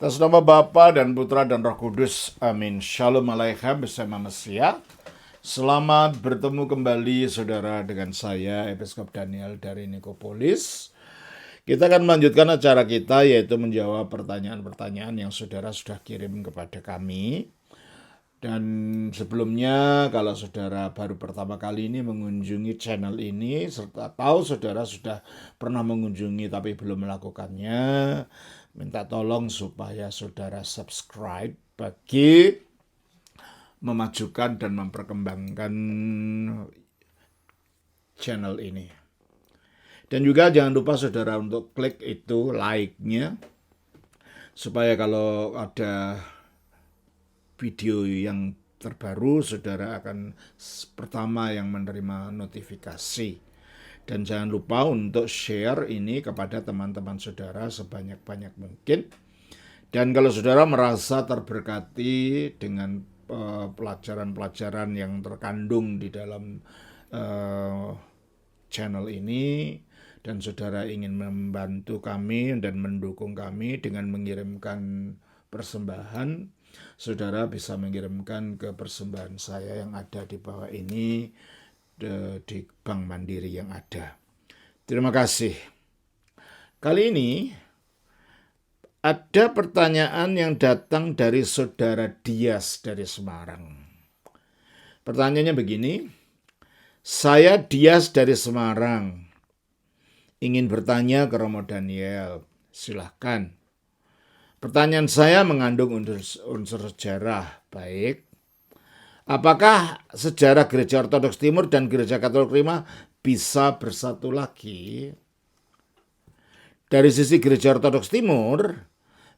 Atas nama Bapa dan Putra dan Roh Kudus, amin. Shalom Aleichem bersama Mesia. Selamat bertemu kembali saudara dengan saya, Episkop Daniel dari Nikopolis. Kita akan melanjutkan acara kita, yaitu menjawab pertanyaan-pertanyaan yang saudara sudah kirim kepada kami. Dan sebelumnya, kalau saudara baru pertama kali ini mengunjungi channel ini, serta tahu saudara sudah pernah mengunjungi tapi belum melakukannya, minta tolong supaya saudara subscribe bagi memajukan dan memperkembangkan channel ini. Dan juga jangan lupa saudara untuk klik itu like-nya, supaya kalau ada video yang terbaru, saudara akan pertama yang menerima notifikasi. Dan jangan lupa untuk share ini kepada teman-teman saudara sebanyak-banyak mungkin. Dan kalau saudara merasa terberkati dengan pelajaran-pelajaran yang terkandung di dalam channel ini, dan saudara ingin membantu kami dan mendukung kami dengan mengirimkan persembahan, saudara bisa mengirimkan ke persembahan saya yang ada di bawah ini di Bank Mandiri yang ada. Terima kasih. Kali ini ada pertanyaan yang datang dari saudara Dias dari Semarang. Pertanyaannya begini, saya Dias dari Semarang, ingin bertanya ke Romo Daniel. Silahkan. Pertanyaan saya mengandung unsur sejarah. Baik. Apakah sejarah Gereja Ortodoks Timur dan Gereja Katolik Roma bisa bersatu lagi? Dari sisi Gereja Ortodoks Timur,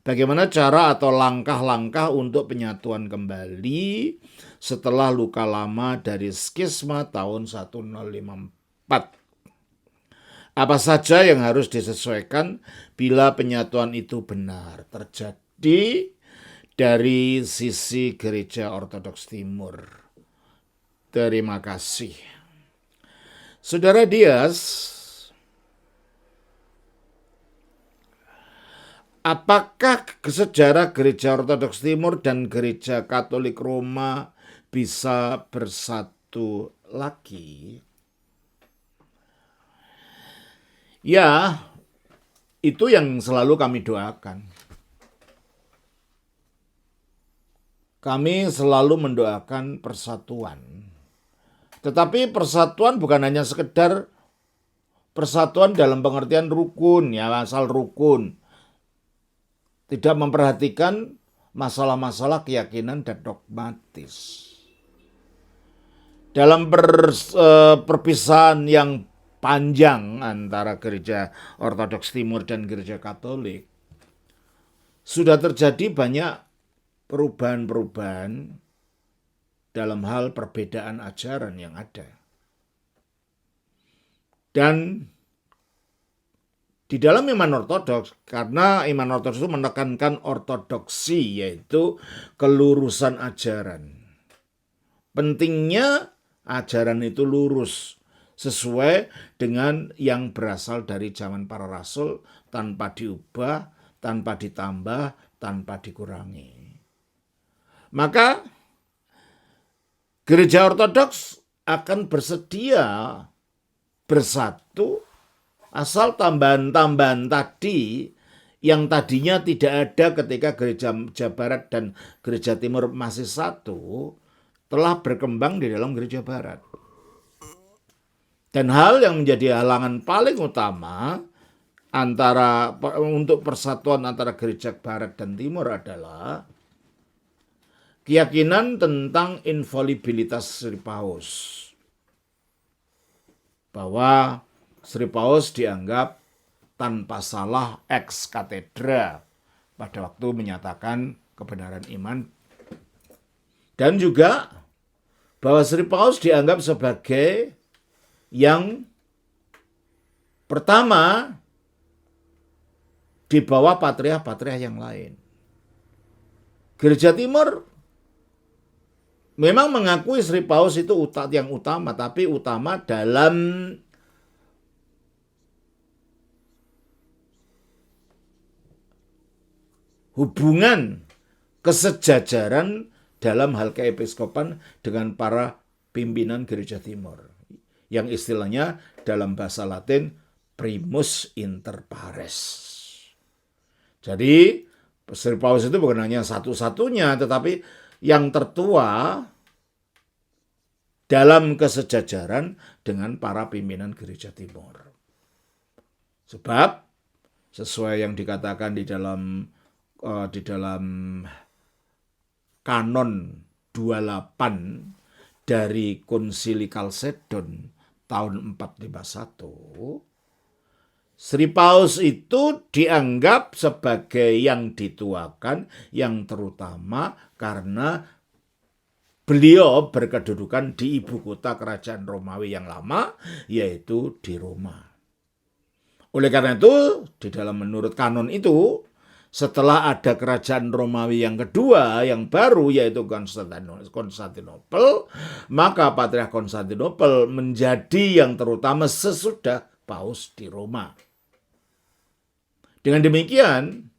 bagaimana cara atau langkah-langkah untuk penyatuan kembali setelah luka lama dari skisma tahun 1054? Apa saja yang harus disesuaikan bila penyatuan itu benar terjadi dari sisi Gereja Ortodoks Timur? Terima kasih. Saudara Dias, apakah sejarah Gereja Ortodoks Timur dan Gereja Katolik Roma bisa bersatu lagi? Ya, itu yang selalu kami doakan. Kami selalu mendoakan persatuan. Tetapi persatuan bukan hanya sekedar persatuan dalam pengertian rukun, ya, asal rukun. Tidak memperhatikan masalah-masalah keyakinan dan dogmatis. Dalam perpisahan yang panjang antara Gereja Ortodoks Timur dan Gereja Katolik, sudah terjadi banyak perubahan-perubahan dalam hal perbedaan ajaran yang ada. Dan di dalam iman ortodoks, karena iman ortodoks itu menekankan ortodoksi, yaitu kelurusan ajaran. Pentingnya ajaran itu lurus, sesuai dengan yang berasal dari zaman para rasul, tanpa diubah, tanpa ditambah, tanpa dikurangi. Maka Gereja Ortodoks akan bersedia bersatu asal tambahan-tambahan tadi yang tadinya tidak ada ketika Gereja Barat dan Gereja Timur masih satu, telah berkembang di dalam Gereja Barat. Dan hal yang menjadi halangan paling utama untuk persatuan antara Gereja Barat dan Timur adalah keyakinan tentang infalibilitas Sri Paus. Bahwa Sri Paus dianggap tanpa salah ex cathedra pada waktu menyatakan kebenaran iman. Dan juga bahwa Sri Paus dianggap sebagai yang pertama di bawah patriark-patriark yang lain. Gereja Timur memang mengakui Sri Paus itu yang utama, tapi utama dalam hubungan kesejajaran dalam hal keepiskopan dengan para pimpinan gereja timur. Yang istilahnya dalam bahasa Latin primus inter pares. Jadi Sri Paus itu bukan hanya satu-satunya, tetapi yang tertua dalam kesejajaran dengan para pimpinan gereja timur. Sebab sesuai yang dikatakan di dalam kanon 28 dari Konsili Kalsedon tahun 451, Sri Paus itu dianggap sebagai yang dituakan, yang terutama karena beliau berkedudukan di ibu kota kerajaan Romawi yang lama, yaitu di Roma. Oleh karena itu, di dalam menurut kanon itu, setelah ada kerajaan Romawi yang kedua, yang baru, yaitu Konstantinopel, maka Patriark Konstantinopel menjadi yang terutama sesudah Paus di Roma. Dengan demikian,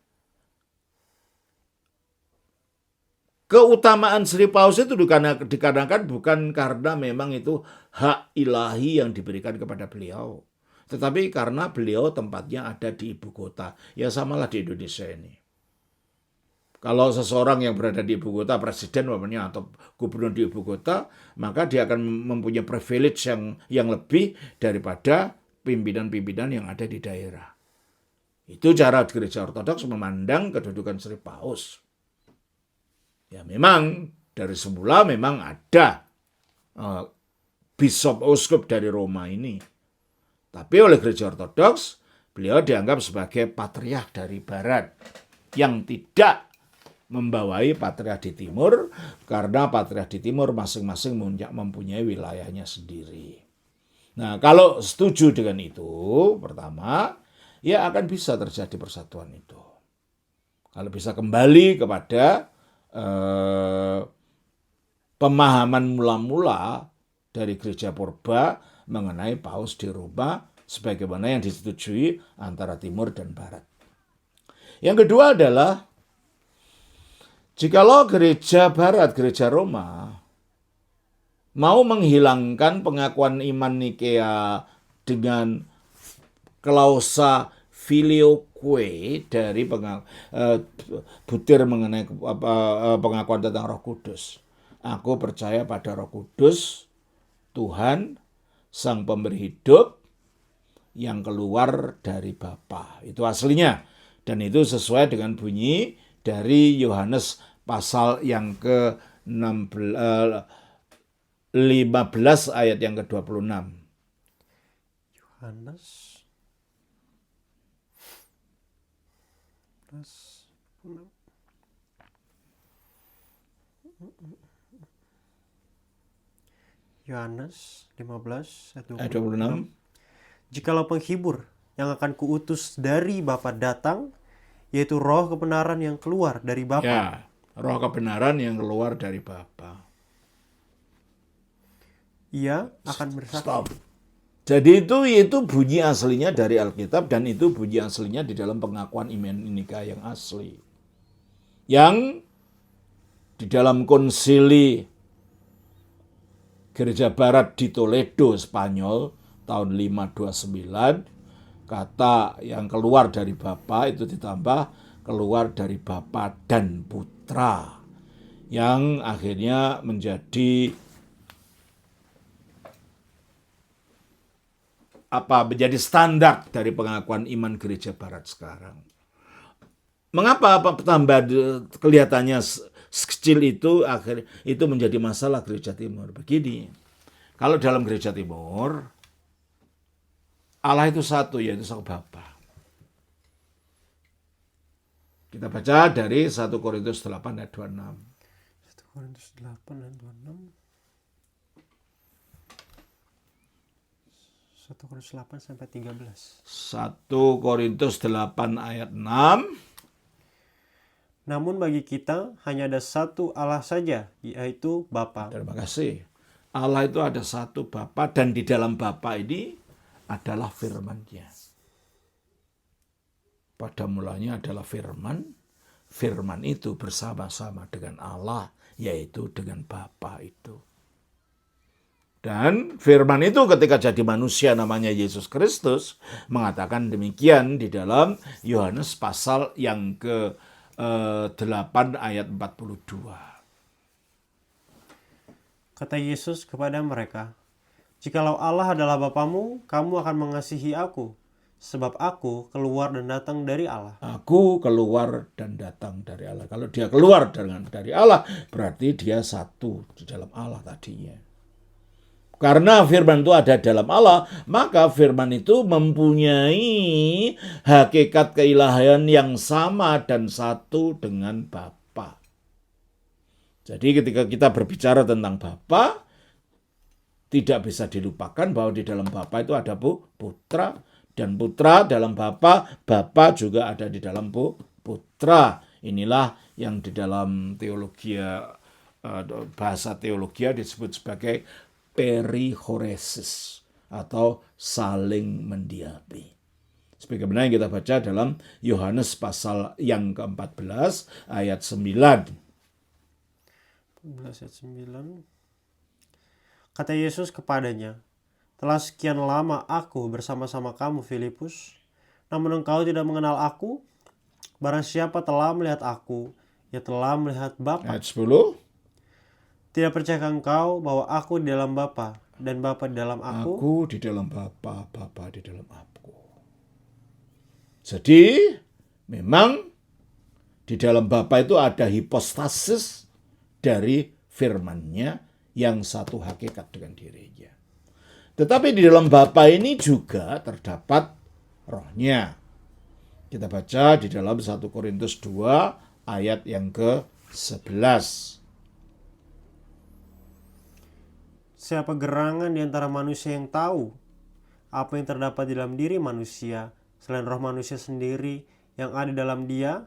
keutamaan Sri Paus itu dikarenakan bukan karena memang itu hak ilahi yang diberikan kepada beliau, tetapi karena beliau tempatnya ada di ibu kota. Ya samalah di Indonesia ini. Kalau seseorang yang berada di ibu kota, presiden atau gubernur di ibu kota, maka dia akan mempunyai privilege yang lebih daripada pimpinan-pimpinan yang ada di daerah. Itu cara gereja ortodoks memandang kedudukan Sri Paus. Ya memang dari semula memang ada bishop uskup dari Roma ini. Tapi oleh gereja ortodoks, beliau dianggap sebagai patriark dari barat yang tidak membawai patriark di timur, karena patriark di timur masing-masing mempunyai wilayahnya sendiri. Nah, kalau setuju dengan itu, pertama, ya akan bisa terjadi persatuan itu. Kalau bisa kembali kepada pemahaman mula-mula dari gereja purba mengenai Paus di Roma sebagaimana yang disetujui antara timur dan barat. Yang kedua adalah jikalau gereja barat, gereja Roma mau menghilangkan pengakuan iman Nikea dengan klausa filioque dari butir mengenai pengakuan tentang Roh Kudus. Aku percaya pada Roh Kudus, Tuhan, Sang Pemberi hidup yang keluar dari Bapa. Itu aslinya. Dan itu sesuai dengan bunyi dari Yohanes pasal yang ke-15 ayat yang ke-26. Yohanes 15 ayat 26. Jikalau penghibur yang akan kuutus dari Bapa datang, yaitu roh kebenaran yang keluar dari Bapa. Ya, roh kebenaran yang keluar dari Bapa. Ia akan bersaksi. Stop. Jadi itu bunyi aslinya dari Alkitab, dan itu bunyi aslinya di dalam pengakuan iman Nikea yang asli. Yang di dalam konsili Gereja Barat di Toledo, Spanyol, tahun 529, kata yang keluar dari Bapa itu ditambah keluar dari Bapa dan Putra, yang akhirnya menjadi menjadi standar dari pengakuan iman Gereja Barat sekarang. Mengapa tambah kelihatannya sekecil itu itu menjadi masalah Gereja Timur? Begini, kalau dalam Gereja Timur Allah itu satu, yaitu Sang Bapa. Kita baca dari 1 Korintus 8 ayat 26. 1 Korintus 8 ayat 26. 1 Korintus 8 sampai 13. 1 Korintus 8 ayat 6. Namun bagi kita hanya ada satu Allah saja, yaitu Bapa. Terima kasih. Allah itu ada satu Bapa, dan di dalam Bapa ini adalah firman-Nya. Pada mulanya adalah firman, firman itu bersama-sama dengan Allah, yaitu dengan Bapa itu. Dan firman itu ketika jadi manusia namanya Yesus Kristus mengatakan demikian di dalam Yohanes pasal yang ke-8 ayat 42. Kata Yesus kepada mereka, "Jikalau Allah adalah Bapamu, kamu akan mengasihi aku, sebab aku keluar dan datang dari Allah." Aku keluar dan datang dari Allah. Kalau dia keluar dari Allah, berarti dia satu di dalam Allah tadinya. Karena firman itu ada dalam Allah, maka firman itu mempunyai hakikat keilahian yang sama dan satu dengan Bapa. Jadi ketika kita berbicara tentang Bapa, tidak bisa dilupakan bahwa di dalam Bapa itu ada Putra, dan Putra dalam Bapa, Bapa juga ada di dalam Putra. Inilah yang di dalam bahasa teologi disebut sebagai perihoresis atau saling mendiami. Sebagaimana yang kita baca dalam Yohanes pasal yang ke-14 ayat 9. 14 ayat 9. Kata Yesus kepadanya, "Telah sekian lama aku bersama-sama kamu, Filipus, namun engkau tidak mengenal aku? Barang siapa telah melihat aku, ia telah melihat Bapa. Ayat 10. Tidak percayakah engkau bahwa aku di dalam Bapa dan Bapa di dalam aku?" Aku di dalam Bapa, Bapa di dalam aku. Jadi memang di dalam Bapa itu ada hipostasis dari firman-Nya yang satu hakikat dengan dirinya. Tetapi di dalam Bapa ini juga terdapat rohnya. Kita baca di dalam 1 Korintus 2 ayat yang ke-11. Siapa gerangan di antara manusia yang tahu apa yang terdapat di dalam diri manusia selain roh manusia sendiri yang ada dalam dia?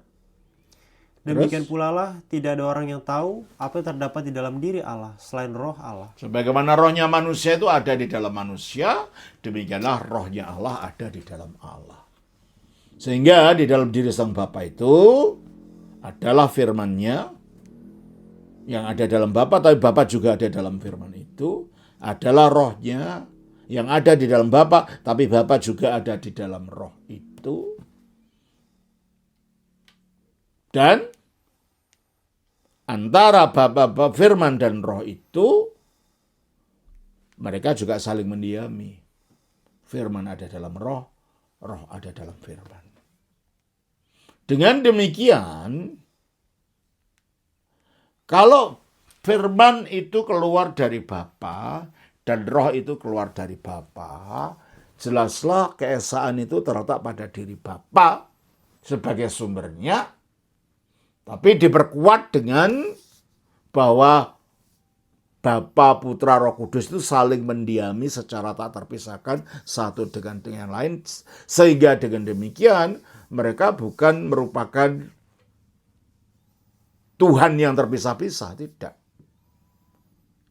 Demikian pula lah tidak ada orang yang tahu apa yang terdapat di dalam diri Allah selain roh Allah. Sebagaimana rohnya manusia itu ada di dalam manusia, demikianlah rohnya Allah ada di dalam Allah. Sehingga di dalam diri sang Bapa itu adalah firman-Nya yang ada dalam Bapa, tapi Bapa juga ada dalam firman itu, adalah rohnya yang ada di dalam Bapa, tapi Bapa juga ada di dalam roh itu. Dan antara Bapa, firman dan roh itu, mereka juga saling mendiami. Firman ada dalam roh, roh ada dalam firman. Dengan demikian, kalau firman itu keluar dari Bapa dan roh itu keluar dari Bapa, jelaslah keesaan itu terletak pada diri Bapa sebagai sumbernya, tapi diperkuat dengan bahwa Bapa, Putra, Roh Kudus itu saling mendiami secara tak terpisahkan satu dengan yang lain, sehingga dengan demikian mereka bukan merupakan Tuhan yang terpisah-pisah, tidak.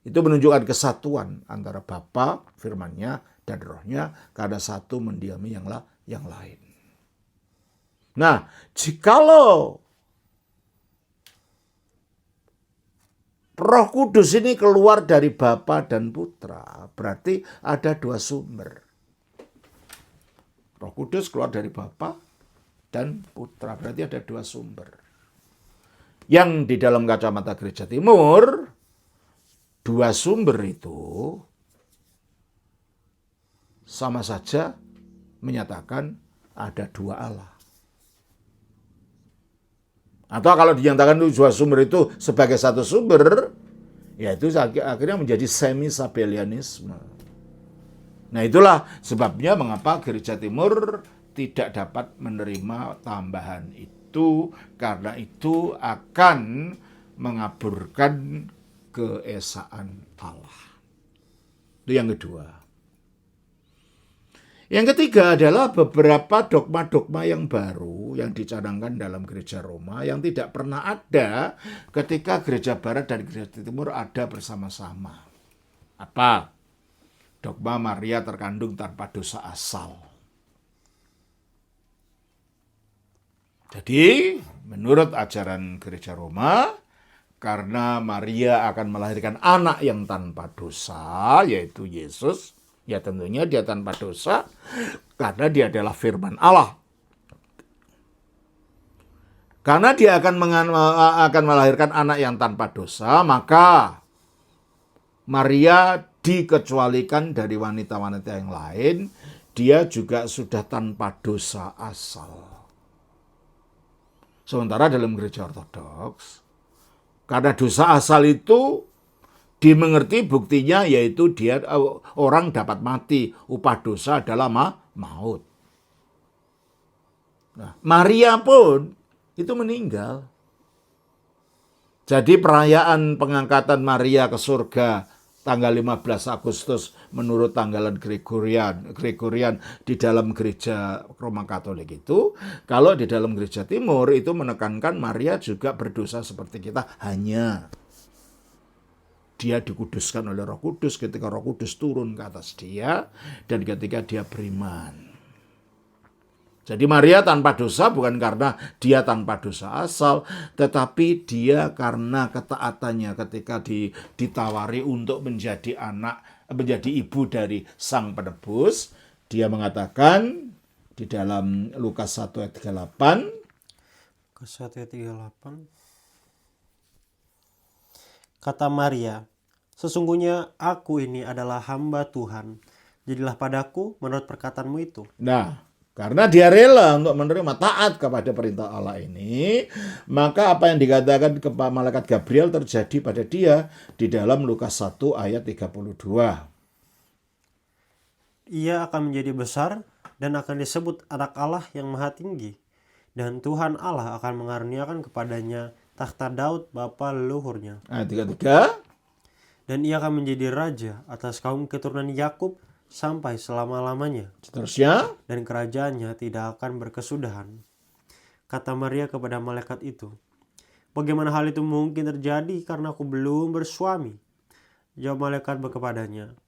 Itu menunjukkan kesatuan antara Bapa, firman-Nya, dan rohnya, karena satu mendiami yang lain. Nah, jikalau Roh Kudus ini keluar dari Bapa dan Putra, berarti ada dua sumber. Roh Kudus keluar dari Bapa dan Putra, berarti ada dua sumber. Yang di dalam kacamata Gereja Timur, dua sumber itu sama saja menyatakan ada dua Allah. Atau kalau dinyatakan dua sumber itu sebagai satu sumber, yaitu akhirnya menjadi semi-sabellianisme. Nah, itulah sebabnya mengapa Gereja Timur tidak dapat menerima tambahan itu, karena itu akan mengaburkan keesaan Allah. Itu yang kedua. Yang ketiga adalah beberapa dogma-dogma yang baru yang dicanangkan dalam Gereja Roma yang tidak pernah ada ketika Gereja Barat dan Gereja Timur ada bersama-sama. Apa? Dogma Maria terkandung tanpa dosa asal. Jadi, menurut ajaran gereja Roma, karena Maria akan melahirkan anak yang tanpa dosa, yaitu Yesus, ya tentunya dia tanpa dosa, karena dia adalah firman Allah. Karena dia akan melahirkan anak yang tanpa dosa, maka Maria dikecualikan dari wanita-wanita yang lain, dia juga sudah tanpa dosa asal. Sementara dalam gereja Ortodoks, karena dosa asal itu dimengerti buktinya yaitu dia orang dapat mati, upah dosa adalah maut. Nah, Maria pun itu meninggal. Jadi perayaan pengangkatan Maria ke surga tanggal 15 Agustus menurut tanggalan Gregorian di dalam gereja Roma Katolik itu, kalau di dalam gereja Timur itu menekankan Maria juga berdosa seperti kita, hanya dia dikuduskan oleh Roh Kudus ketika Roh Kudus turun ke atas dia dan ketika dia beriman. Jadi Maria tanpa dosa bukan karena dia tanpa dosa asal, tetapi dia karena ketaatannya ketika ditawari untuk menjadi ibu dari Sang Penebus. Dia mengatakan di dalam Lukas 1 ayat 38. Lukas 1 ayat 38. Kata Maria, sesungguhnya aku ini adalah hamba Tuhan. Jadilah padaku menurut perkataanmu itu. Nah, karena dia rela untuk menerima taat kepada perintah Allah ini, maka apa yang dikatakan kepada malaikat Gabriel terjadi pada dia di dalam Lukas 1 ayat 32. Ia akan menjadi besar dan akan disebut anak Allah yang maha tinggi. Dan Tuhan Allah akan mengaruniakan kepadanya takhta Daud bapa leluhurnya. Ayat 33. Dan ia akan menjadi raja atas kaum keturunan Yakub sampai selama-lamanya. Seterusnya. Dan kerajaannya tidak akan berkesudahan. Kata Maria kepada malaikat itu, bagaimana hal itu mungkin terjadi karena aku belum bersuami? Jawab malaikat kepadanya,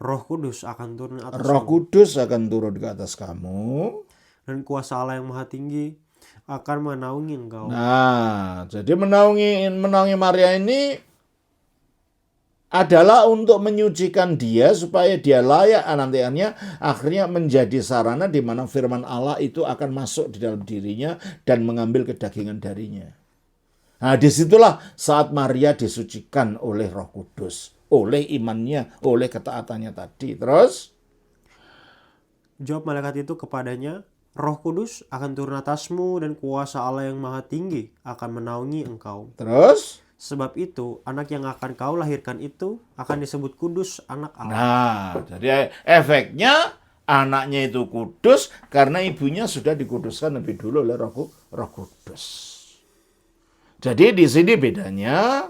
Roh Kudus akan turun atas Roh Kudus akan turun ke atas kamu. Dan kuasa Allah yang maha tinggi akan menaungi engkau. Nah, jadi menaungi Maria ini adalah untuk menyucikan dia supaya dia layak nantinya akhirnya menjadi sarana di mana firman Allah itu akan masuk di dalam dirinya dan mengambil kedagingan darinya. Nah, disitulah saat Maria disucikan oleh Roh Kudus, oleh imannya, oleh ketaatannya tadi. Terus? Jawab malaikat itu kepadanya, Roh Kudus akan turun atasmu dan kuasa Allah yang maha tinggi akan menaungi engkau. Terus? Sebab itu, anak yang akan kau lahirkan itu akan disebut kudus anak Allah. Nah, jadi efeknya anaknya itu kudus karena ibunya sudah dikuduskan lebih dulu oleh Roh Kudus. Jadi di sini bedanya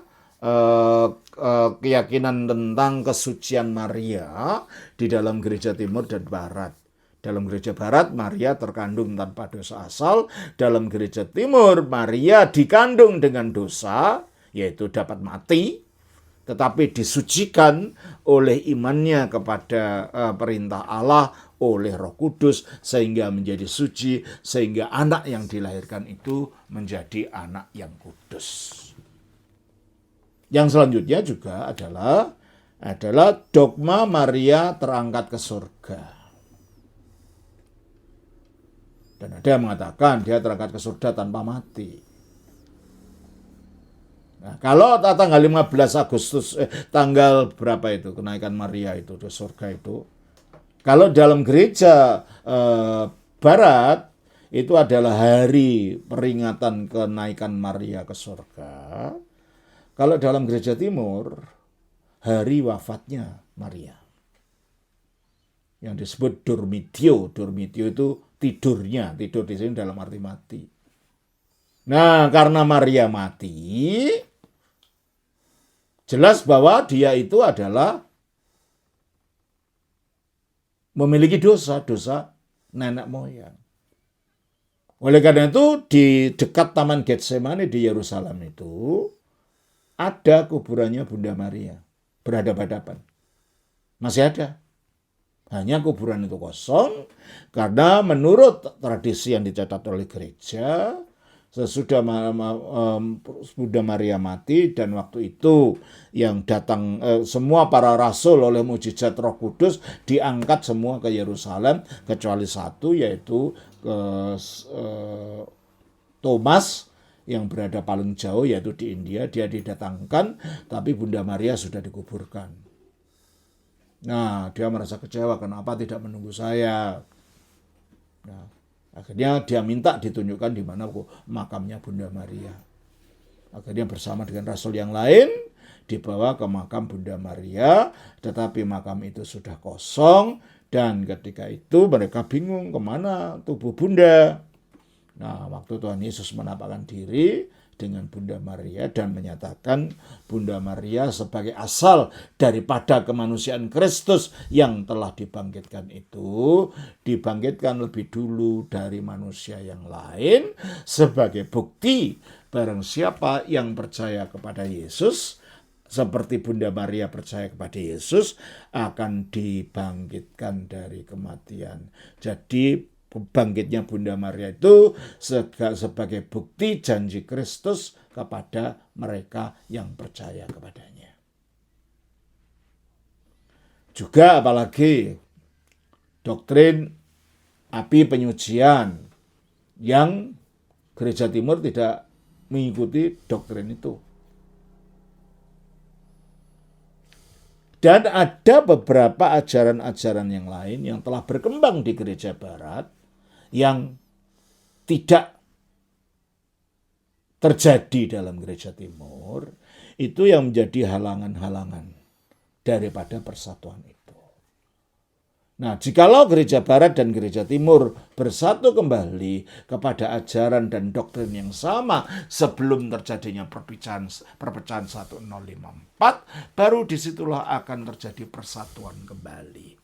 keyakinan tentang kesucian Maria di dalam gereja Timur dan Barat. Dalam gereja Barat, Maria terkandung tanpa dosa asal. Dalam gereja Timur, Maria dikandung dengan dosa, yaitu dapat mati, tetapi disucikan oleh imannya kepada perintah Allah oleh Roh Kudus sehingga menjadi suci, sehingga anak yang dilahirkan itu menjadi anak yang kudus. Yang selanjutnya juga adalah dogma Maria terangkat ke surga. Dan ada yang mengatakan dia terangkat ke surga tanpa mati. Nah, kalau tanggal 15 Agustus, tanggal berapa itu kenaikan Maria itu di surga itu? Kalau dalam gereja Barat itu adalah hari peringatan kenaikan Maria ke surga. Kalau dalam gereja Timur, hari wafatnya Maria. Yang disebut dormitio. Dormitio itu tidurnya. Tidur di sini dalam arti mati. Nah, karena Maria mati, jelas bahwa dia itu adalah memiliki dosa nenek moyang. Oleh karena itu, di dekat Taman Getsemani di Yerusalem itu, ada kuburannya Bunda Maria, berhadapan-hadapan. Masih ada. Hanya kuburan itu kosong, karena menurut tradisi yang dicatat oleh gereja, Sesudah Bunda Maria mati, dan waktu itu yang datang semua para rasul oleh mujizat Roh Kudus diangkat semua ke Yerusalem kecuali satu, yaitu Thomas yang berada paling jauh, yaitu di India. Dia didatangkan, tapi Bunda Maria sudah dikuburkan. Nah, dia merasa kecewa, kenapa tidak menunggu saya? Nah, akhirnya dia minta ditunjukkan di mana makamnya Bunda Maria. Akhirnya bersama dengan rasul yang lain dibawa ke makam Bunda Maria, tetapi makam itu sudah kosong, dan ketika itu mereka bingung kemana tubuh Bunda. Nah, waktu Tuhan Yesus menampakkan diri dengan Bunda Maria dan menyatakan Bunda Maria sebagai asal daripada kemanusiaan Kristus yang telah dibangkitkan itu, dibangkitkan lebih dulu dari manusia yang lain sebagai bukti barang siapa yang percaya kepada Yesus, seperti Bunda Maria percaya kepada Yesus, akan dibangkitkan dari kematian. Jadi bangkitnya Bunda Maria itu sebagai bukti janji Kristus kepada mereka yang percaya kepadanya. Juga apalagi doktrin api penyucian, yang Gereja Timur tidak mengikuti doktrin itu. Dan ada beberapa ajaran-ajaran yang lain yang telah berkembang di Gereja Barat yang tidak terjadi dalam Gereja Timur, itu yang menjadi halangan-halangan daripada persatuan itu. Nah, jikalau Gereja Barat dan Gereja Timur bersatu kembali kepada ajaran dan doktrin yang sama sebelum terjadinya perpecahan 1054, baru disitulah akan terjadi persatuan kembali.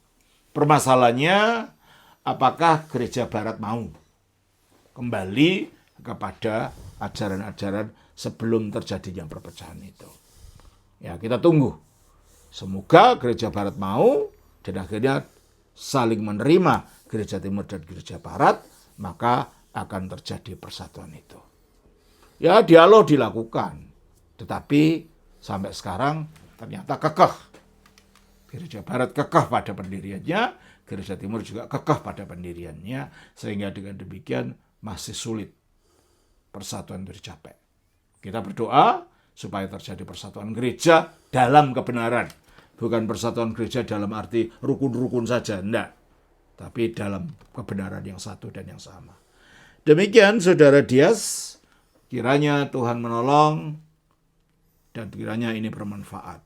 Permasalahannya, apakah Gereja Barat mau kembali kepada ajaran-ajaran sebelum terjadinya perpecahan itu? Ya, kita tunggu. Semoga Gereja Barat mau, dan akhirnya saling menerima Gereja Timur dan Gereja Barat, maka akan terjadi persatuan itu. Ya, dialog dilakukan, tetapi sampai sekarang ternyata kekeh. Gereja Barat kekeh pada pendiriannya, Gereja Timur juga kekeh pada pendiriannya, sehingga dengan demikian masih sulit persatuan itu dicapai. Kita berdoa supaya terjadi persatuan gereja dalam kebenaran. Bukan persatuan gereja dalam arti rukun-rukun saja, enggak. Tapi dalam kebenaran yang satu dan yang sama. Demikian Saudara Dias, kiranya Tuhan menolong dan kiranya ini bermanfaat.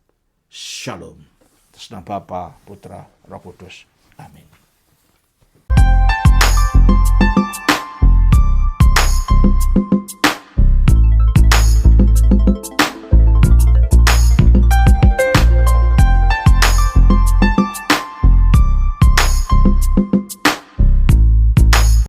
Shalom. Atas nama Bapa, Putra, Roh Kudus. Amin.